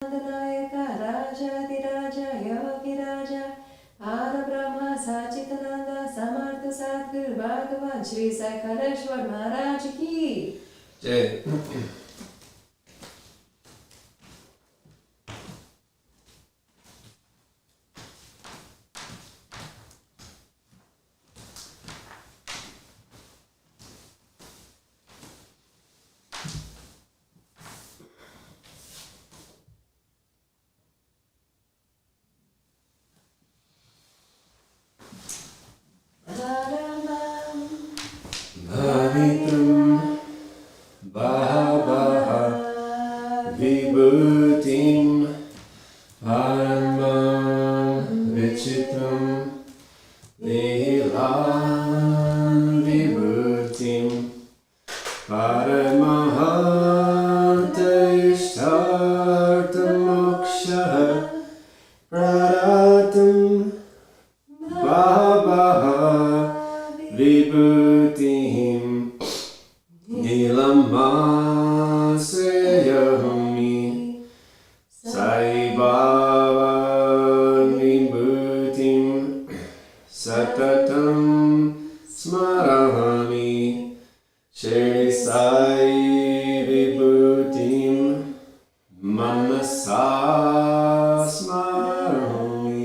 Nayaka Rajadiraja Yogi Raja Ara Brahma Sachitananda Samartha Sadguru Bhagavan Sri Sai Maharaj Ki Jai. Bhavitam Bhavaha Vibhutim Paramam Vichitram Leelam Vibhutim Paramahanta Ishtartamoksha Pradatam Bhavaha Vibhutim Nilamasayami Sai Baba Vibhutim Satatam Smarahami Shirdi Sai Vibhutim Manasa Smarahami.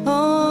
Om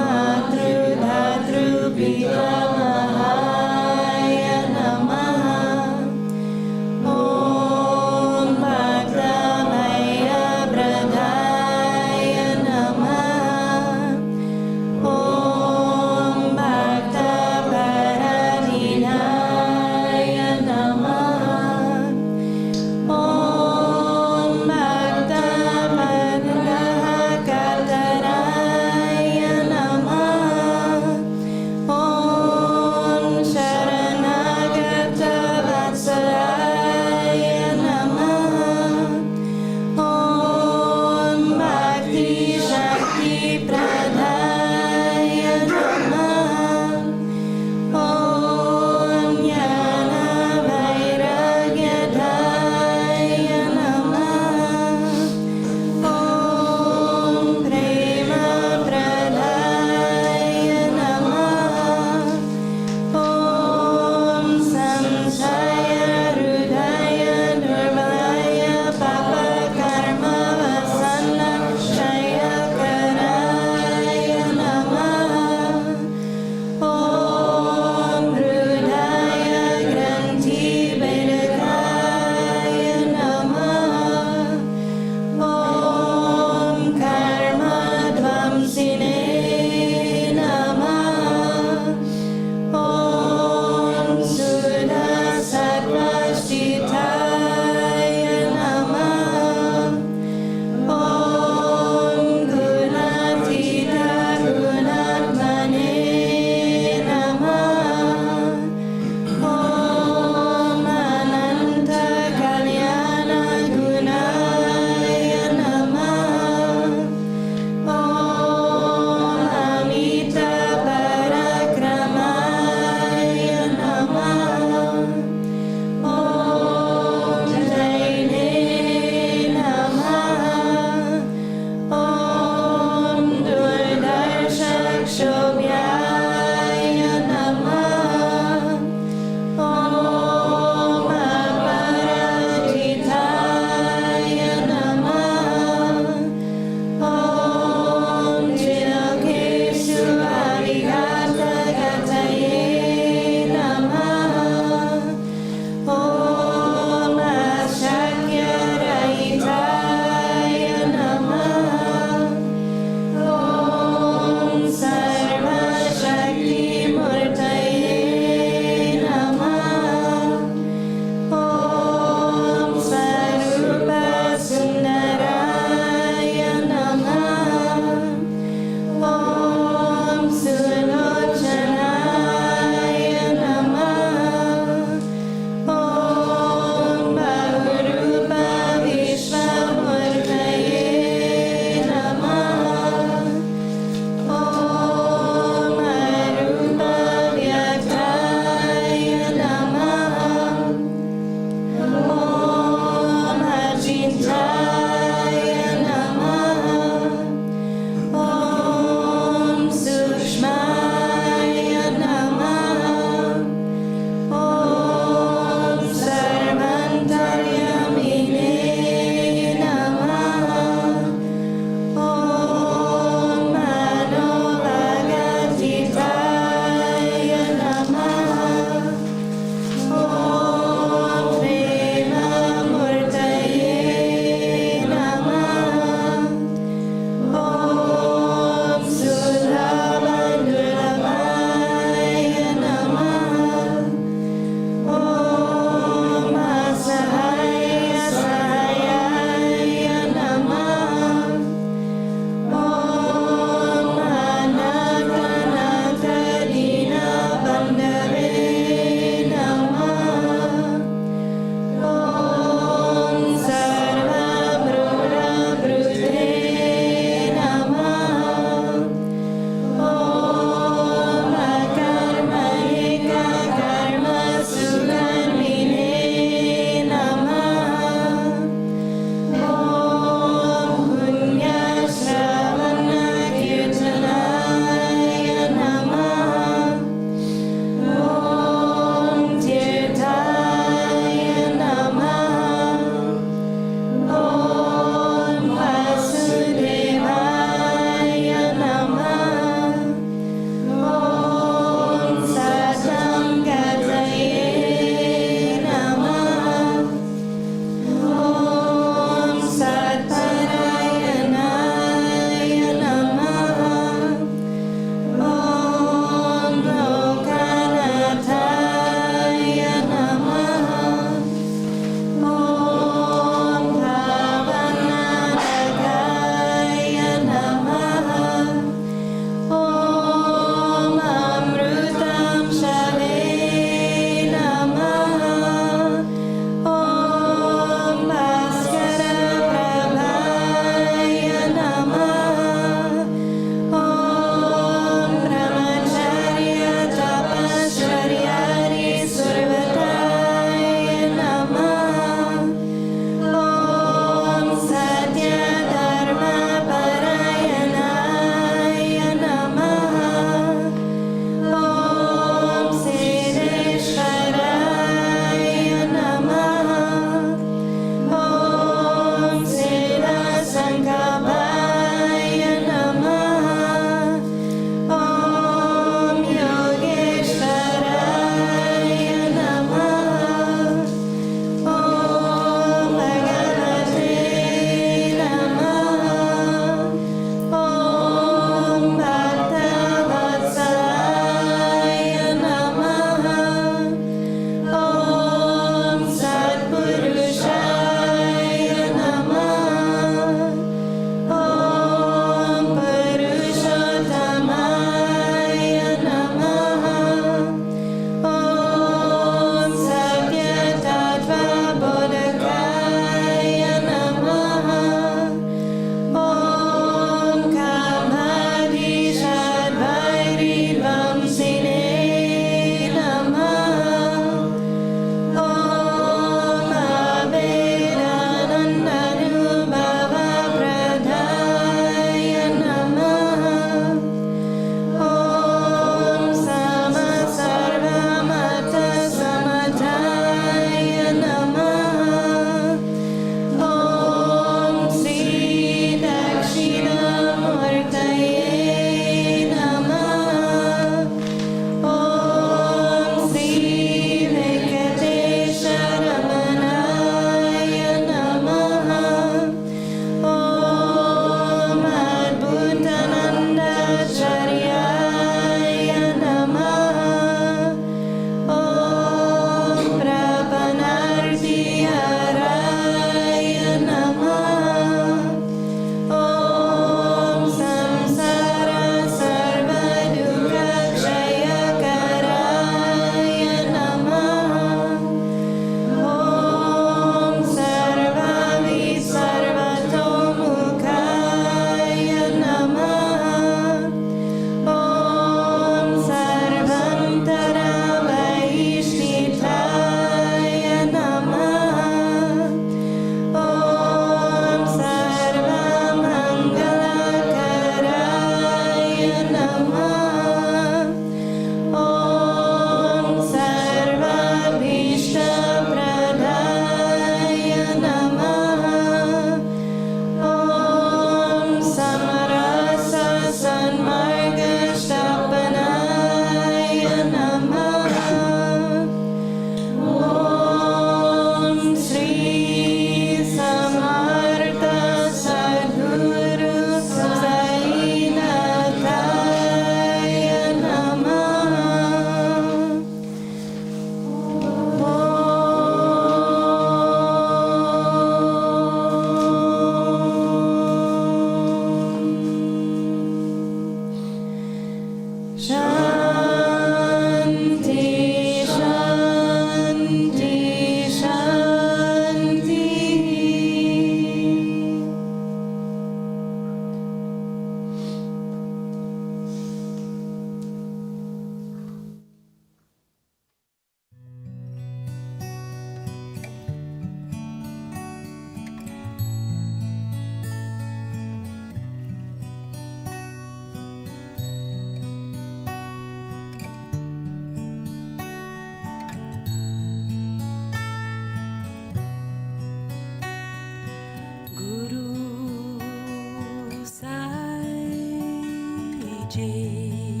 Jai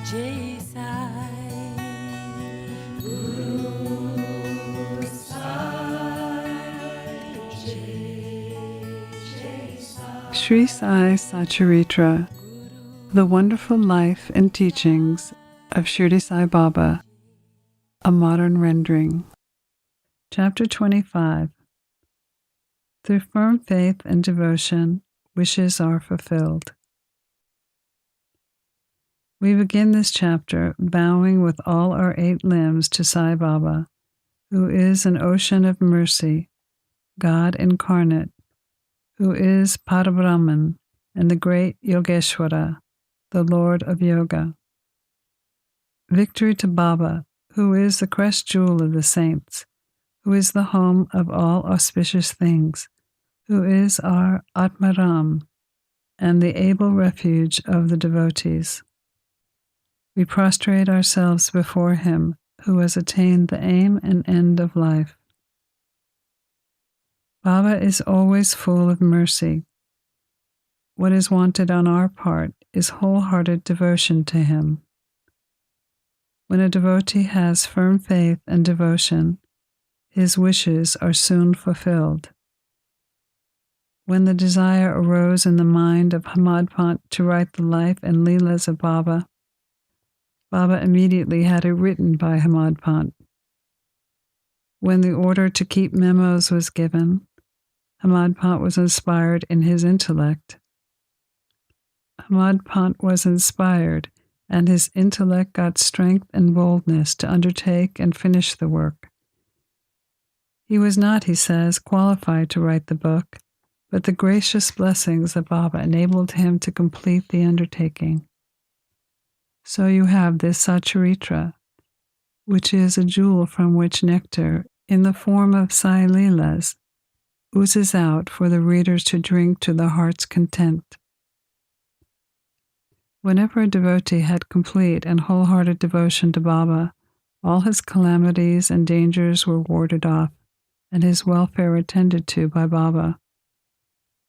Jai Sai Guru Sai Jai Sai. Sri Sai Satcharitra, the wonderful life and teachings of Shirdi Sai Baba, a modern rendering. Chapter 25. Through firm faith and devotion, wishes are fulfilled. We begin this chapter bowing with all our 8 limbs to Sai Baba, who is an ocean of mercy, God incarnate, who is Parabrahman and the great Yogeshwara, the Lord of Yoga. Victory to Baba, who is the crest jewel of the saints, who is the home of all auspicious things, who is our Atmaram and the able refuge of the devotees. We prostrate ourselves before him who has attained the aim and end of life. Baba is always full of mercy. What is wanted on our part is wholehearted devotion to him. When a devotee has firm faith and devotion, his wishes are soon fulfilled. When the desire arose in the mind of Hamadpant to write the life and Leelas of Baba, Baba immediately had it written by Hamadpant. When the order to keep memos was given, Hamadpant was inspired in his intellect. Hamadpant was inspired, and his intellect got strength and boldness to undertake and finish the work. He was not, he says, qualified to write the book, but the gracious blessings of Baba enabled him to complete the undertaking. So you have this Satcharitra, which is a jewel from which nectar, in the form of Sai Leelas, oozes out for the readers to drink to the heart's content. Whenever a devotee had complete and wholehearted devotion to Baba, all his calamities and dangers were warded off, and his welfare attended to by Baba.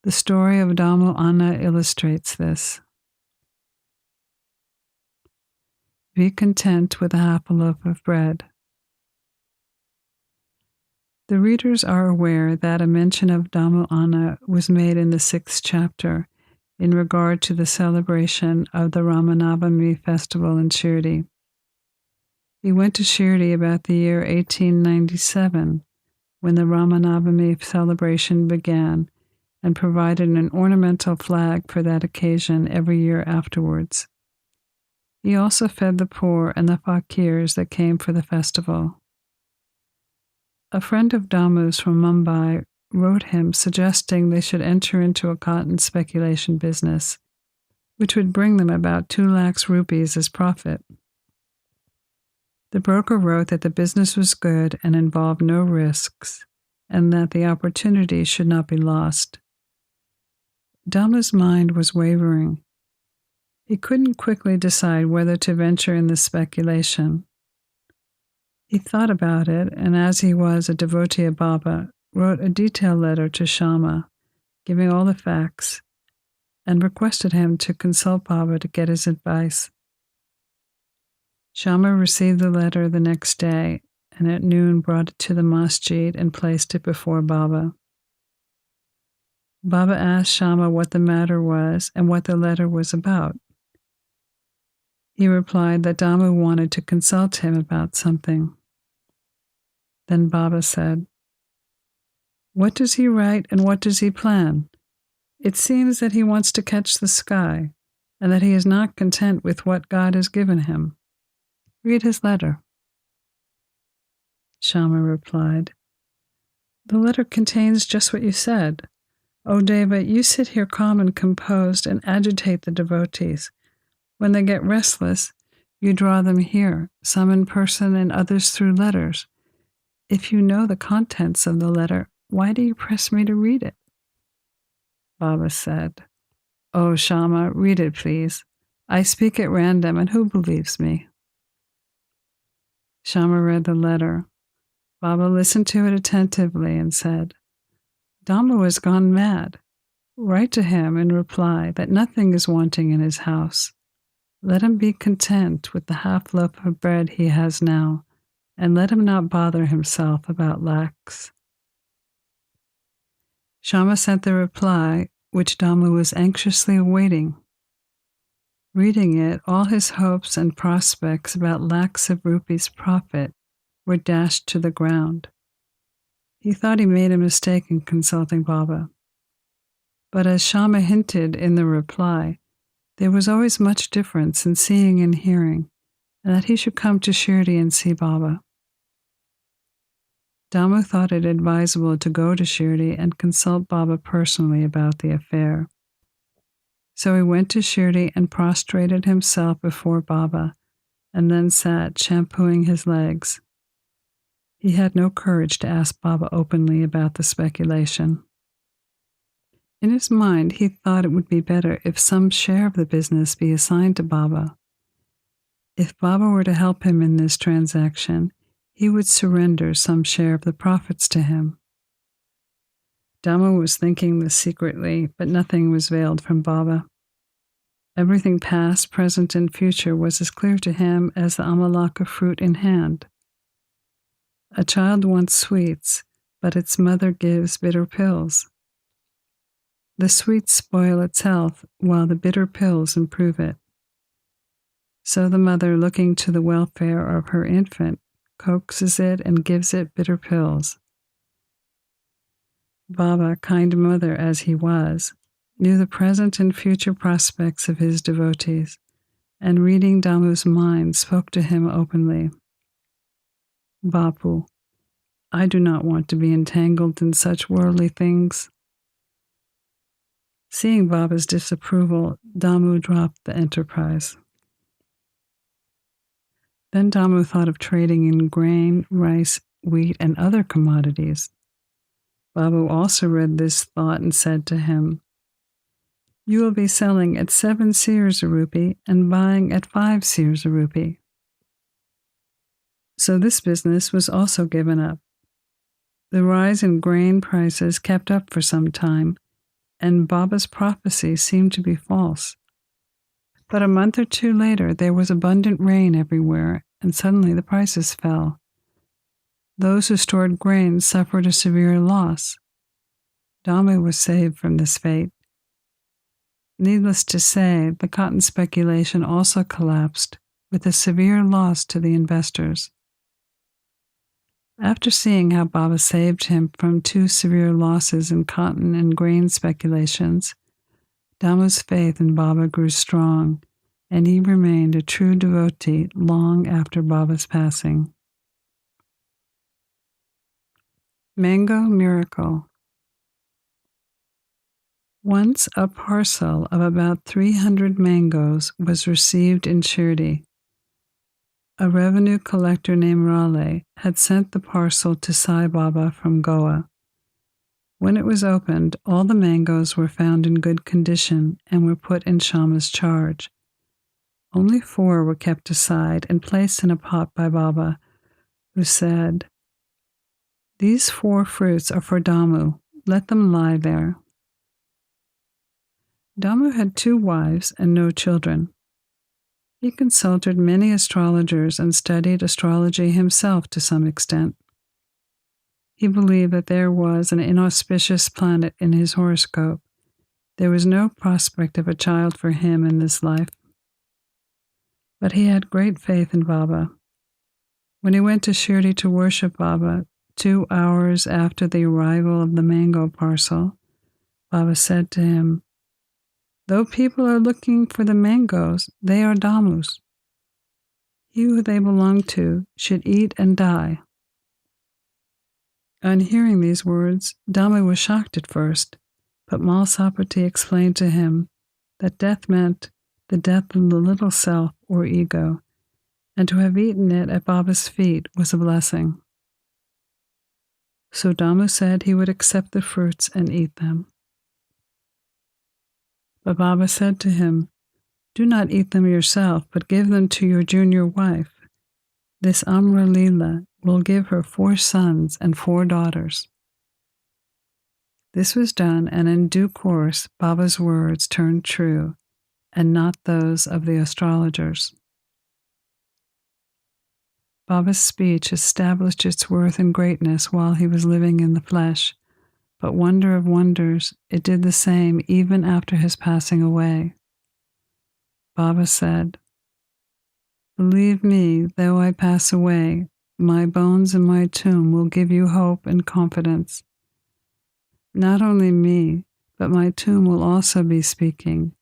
The story of Damu Anna illustrates this. Be content with half a loaf of bread. The readers are aware that a mention of Damu Anna was made in the 6th chapter in regard to the celebration of the Ramanavami festival in Shirdi. He went to Shirdi about the year 1897, when the Ramanavami celebration began, and provided an ornamental flag for that occasion every year afterwards. He also fed the poor and the fakirs that came for the festival. A friend of Damu's from Mumbai wrote him suggesting they should enter into a cotton speculation business, which would bring them about 2 lakhs rupees as profit. The broker wrote that the business was good and involved no risks, and that the opportunity should not be lost. Damu's mind was wavering. He couldn't quickly decide whether to venture in this speculation. He thought about it, and as he was a devotee of Baba, wrote a detailed letter to Shama, giving all the facts, and requested him to consult Baba to get his advice. Shama received the letter the next day, and at noon brought it to the masjid and placed it before Baba. Baba asked Shama what the matter was and what the letter was about. He replied that Damu wanted to consult him about something. Then Baba said, "What does he write and what does he plan? It seems that he wants to catch the sky, and that he is not content with what God has given him. Read his letter." Shama replied, "The letter contains just what you said. O Deva, you sit here calm and composed and agitate the devotees. When they get restless, you draw them here, some in person and others through letters. If you know the contents of the letter, why do you press me to read it?" Baba said, "Oh, Shama, read it, please. I speak at random, and who believes me?" Shama read the letter. Baba listened to it attentively and said, "Damu has gone mad. Write to him in reply that nothing is wanting in his house. Let him be content with the half loaf of bread he has now, and let him not bother himself about lacks. Shama sent the reply, which Dhamma was anxiously awaiting. Reading it, all his hopes and prospects about lakhs of rupees profit were dashed to the ground. He thought he made a mistake in consulting Baba. But as Shama hinted in the reply, there was always much difference in seeing and hearing, and that he should come to Shirdi and see Baba. Dhamma thought it advisable to go to Shirdi and consult Baba personally about the affair. So he went to Shirdi and prostrated himself before Baba, and then sat shampooing his legs. He had no courage to ask Baba openly about the speculation. In his mind, he thought it would be better if some share of the business be assigned to Baba. If Baba were to help him in this transaction, he would surrender some share of the profits to him. Dhamma was thinking this secretly, but nothing was veiled from Baba. Everything past, present, and future was as clear to him as the amalaka fruit in hand. A child wants sweets, but its mother gives bitter pills. The sweets spoil its health, while the bitter pills improve it. So the mother, looking to the welfare of her infant, coaxes it and gives it bitter pills. Baba, kind mother as he was, knew the present and future prospects of his devotees, and reading Dhamma's mind, spoke to him openly. Bapu, I do not want to be entangled in such worldly things. Seeing Baba's disapproval, Dhammu dropped the enterprise. Then Dhammu thought of trading in grain, rice, wheat, and other commodities. Babu also read this thought and said to him, You will be selling at 7 seers a rupee and buying at 5 seers a rupee. So this business was also given up. The rise in grain prices kept up for some time, and Baba's prophecy seemed to be false. But a month or two later, there was abundant rain everywhere, and suddenly the prices fell. Those who stored grain suffered a severe loss. Dhamma was saved from this fate. Needless to say, the cotton speculation also collapsed, with a severe loss to the investors. After seeing how Baba saved him from 2 severe losses in cotton and grain speculations, Dhamma's faith in Baba grew strong, and he remained a true devotee long after Baba's passing. Mango Miracle. Once a parcel of about 300 mangoes was received in Shirdi. A revenue collector named Raleigh had sent the parcel to Sai Baba from Goa. When it was opened, all the mangoes were found in good condition and were put in Shama's charge. Only 4 were kept aside and placed in a pot by Baba, who said, These 4 fruits are for Dhammu. Let them lie there. Dhammu had 2 wives and no children. He consulted many astrologers and studied astrology himself to some extent. He believed that there was an inauspicious planet in his horoscope. There was no prospect of a child for him in this life. But he had great faith in Baba. When he went to Shirdi to worship Baba, 2 hours after the arrival of the mango parcel, Baba said to him, Though people are looking for the mangoes, they are Dhammu's. He who they belong to should eat and die. On hearing these words, Dhammu was shocked at first, but Malasapati explained to him that death meant the death of the little self or ego, and to have eaten it at Baba's feet was a blessing. So Dhammu said he would accept the fruits and eat them. But Baba said to him, Do not eat them yourself, but give them to your junior wife. This Amra Leela will give her 4 sons and 4 daughters. This was done, and in due course Baba's words turned true, and not those of the astrologers. Baba's speech established its worth and greatness while he was living in the flesh, but wonder of wonders, it did the same even after his passing away. Baba said, "Believe me, though I pass away, my bones in my tomb will give you hope and confidence. Not only me, but my tomb will also be speaking,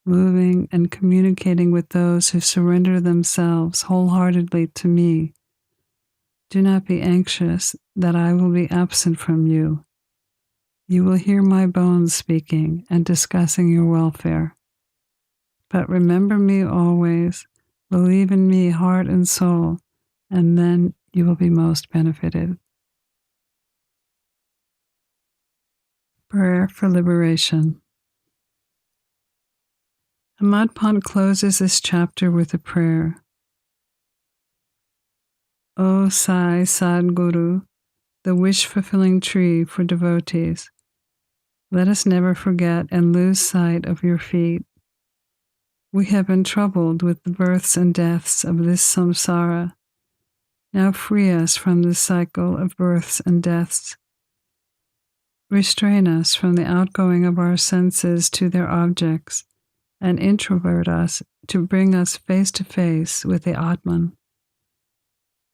moving and communicating with those who surrender themselves wholeheartedly to me. Do not be anxious that I will be absent from you. You will hear my bones speaking and discussing your welfare. But remember me always, believe in me heart and soul, and then you will be most benefited." Prayer for Liberation. Ahmad closes this chapter with a prayer. O Sai Sadguru, the wish-fulfilling tree for devotees, let us never forget and lose sight of your feet. We have been troubled with the births and deaths of this samsara. Now free us from this cycle of births and deaths. Restrain us from the outgoing of our senses to their objects, and introvert us to bring us face to face with the Atman.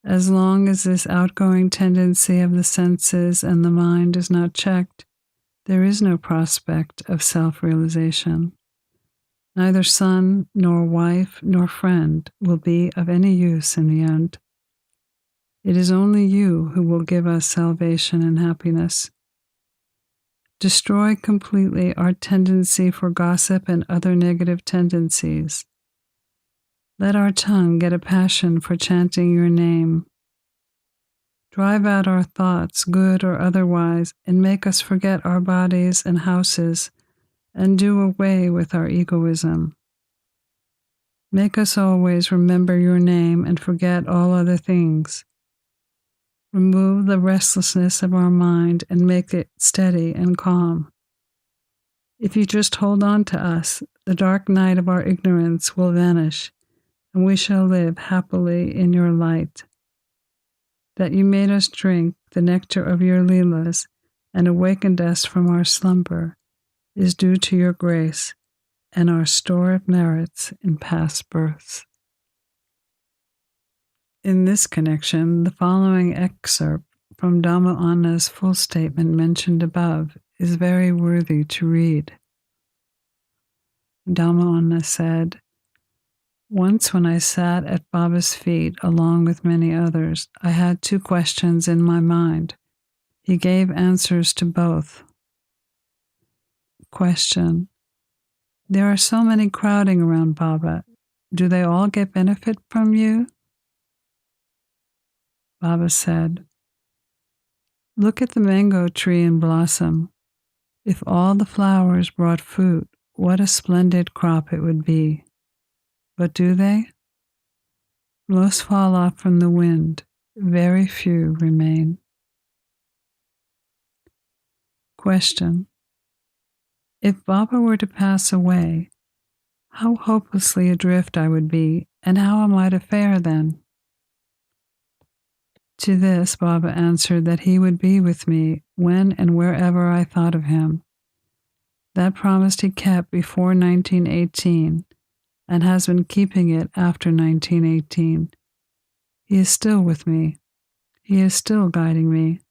As long as this outgoing tendency of the senses and the mind is not checked, there is no prospect of self-realization. Neither son, nor wife, nor friend will be of any use in the end. It is only you who will give us salvation and happiness. Destroy completely our tendency for gossip and other negative tendencies. Let our tongue get a passion for chanting your name. Drive out our thoughts, good or otherwise, and make us forget our bodies and houses, and do away with our egoism. Make us always remember your name and forget all other things. Remove the restlessness of our mind and make it steady and calm. If you just hold on to us, the dark night of our ignorance will vanish, and we shall live happily in your light. That you made us drink the nectar of your Leelas and awakened us from our slumber is due to your grace and our store of merits in past births. In this connection, the following excerpt from Dhamma Anna's full statement mentioned above is very worthy to read. Dhamma Anna said, "Once when I sat at Baba's feet along with many others, I had two questions in my mind. He gave answers to both. Question: there are so many crowding around Baba. Do they all get benefit from you? Baba said, look at the mango tree in blossom. If all the flowers brought fruit, what a splendid crop it would be. But do they? Most fall off from the wind. Very few remain. Question: if Baba were to pass away, how hopelessly adrift I would be, and how am I to fare then? To this, Baba answered that he would be with me when and wherever I thought of him. That promise he kept before 1918 and has been keeping it after 1918. He is still with me. He is still guiding me.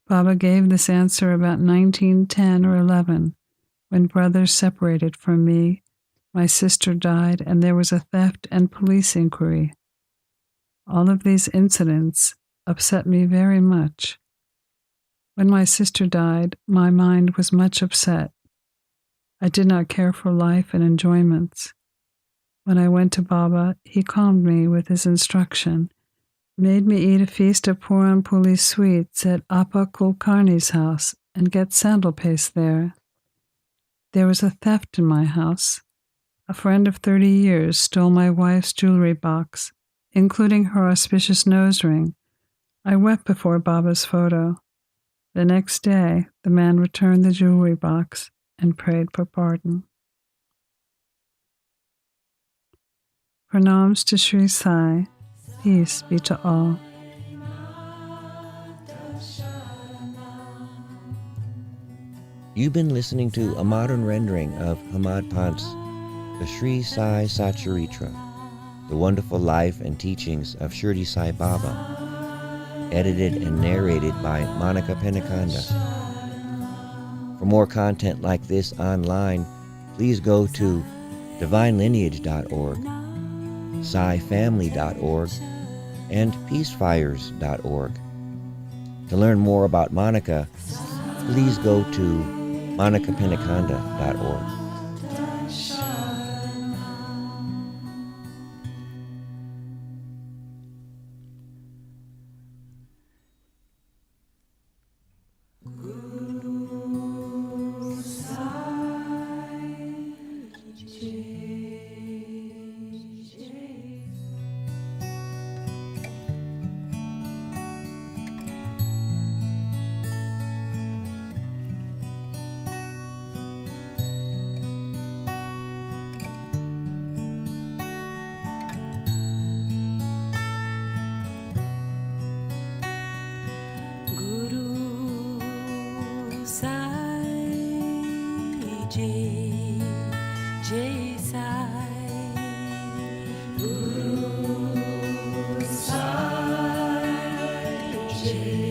Baba gave this answer about 1910 or 11, when brothers separated from me, my sister died, and there was a theft and police inquiry. All of these incidents upset me very much. When my sister died, my mind was much upset. I did not care for life and enjoyments. When I went to Baba, he calmed me with his instruction, made me eat a feast of Puran Puli sweets at Appa Kulkarni's house and get sandal paste there. There was a theft in my house. A friend of 30 years stole my wife's jewelry box, including her auspicious nose ring. I wept before Baba's photo. The next day, the man returned the jewelry box and prayed for pardon. Pranams to Sri Sai. Peace be to all. You've been listening to a modern rendering of Hamad Pant's The Sri Sai Satcharitra, the wonderful life and teachings of Shirdi Sai Baba, edited and narrated by Monica Penacanda. For more content like this online, please go to divinelineage.org, SaiFamily.org, and peacefires.org. To learn more about Monica, please go to monicapenacanda.org. Jai Sai, Guru Sai, Jai